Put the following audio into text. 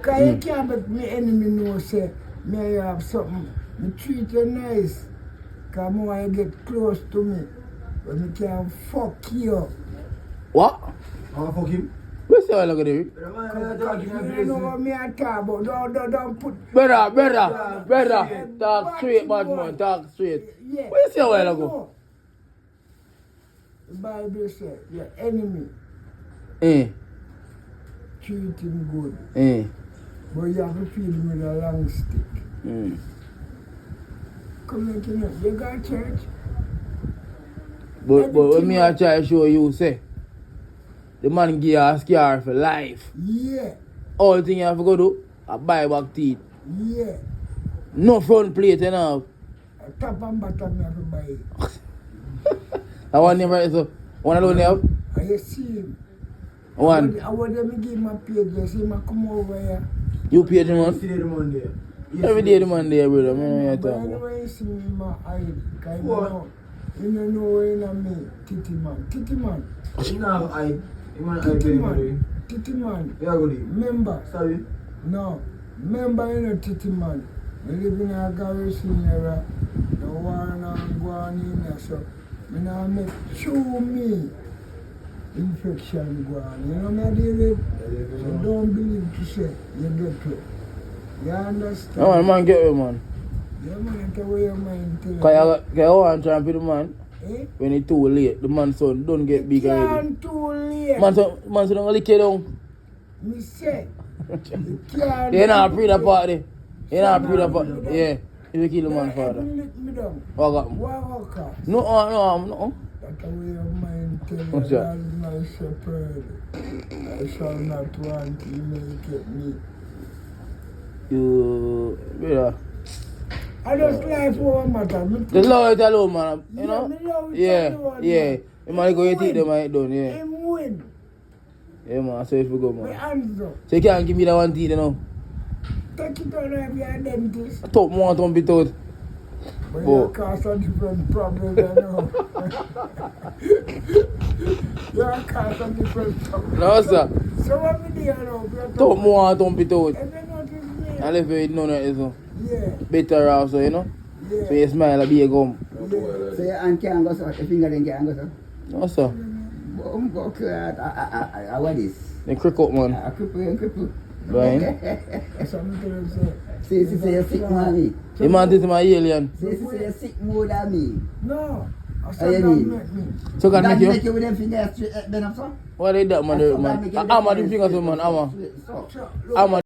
Because you can't make me enemy know say me have something. Me treat you nice. Because I want you get close to me. But me can fuck you. What? Fuck him. What's the look at it? You know what me I talk about. Don't put... Brother. Talk straight, bad man. Talk straight. Yeah. What you say a while ago? The Bible says your enemy treat him good. But you have to feed him with a long stick. Come here, you got church? But when me I try to show you, say, the man give you a scar for life. Yeah. All thing you have to go do, a buy back teeth. Yeah. No front plate, you know. Top and bottom you have to buy it. I want him right, so one alone you have? And you see him. One. I want them to give him a page, you see him come over here. You pay the man? See the man there. Every day the man there, brother. I know what But you're talking about. anyway, you see me in my eye. Because you don't know where you know me. Titty man. Him now I. Him and I Titty man. Yeah, good. Member. Sorry. No. Member you know titty man. I live in a garrison area. The war now go on in there. So, I now make chew me. Infection go on. You know what I deal with? So don't believe to say you get to it. You understand? No man get away, man. Yeah, man, that's the way your mind tell you. Because you want to try and pay the man. Eh? When it's too late, the man son don't get big already. Can't too late. Man son don't lick you down. Me say. You can't. You not pre the party. You not pre the party. Yeah. You will kill the man father. Lick me down. What got me? What car? No. That's the way your mind tell you. What's that? That is my shepherd. I shall not want to make it me. You, brother. I just like for a matter. The love it alone, man. You know? me love it Yeah. alone, Yeah. man. You might go Him eat them, win. I done, yeah. Him win. Yeah, man. So if you go, My man. hands up. So you can't give me that one teeth, you know? Take it on if you're a dentist. I thought more don't be told. But Oh. you cause a different problem, you know. You cause a different problem. No, sir. So what we do now? Thought more don't be told. If you notice me, I live with none of it, so. yeah, Better also, you know? yeah. So you smile and be a gum. So your hand can't go so, your finger then can't go so. No, sir. Go what is? They crick up, man. A cripple. Right? Something say. Say you're sick more than me. The man did my alien. Say you're sick more than me. No. I you said mean? that make me. So can That make make you? you with them fingers straight then up so? What is that, man? So that Man. make you I'm a different fingers, man. So. I'm a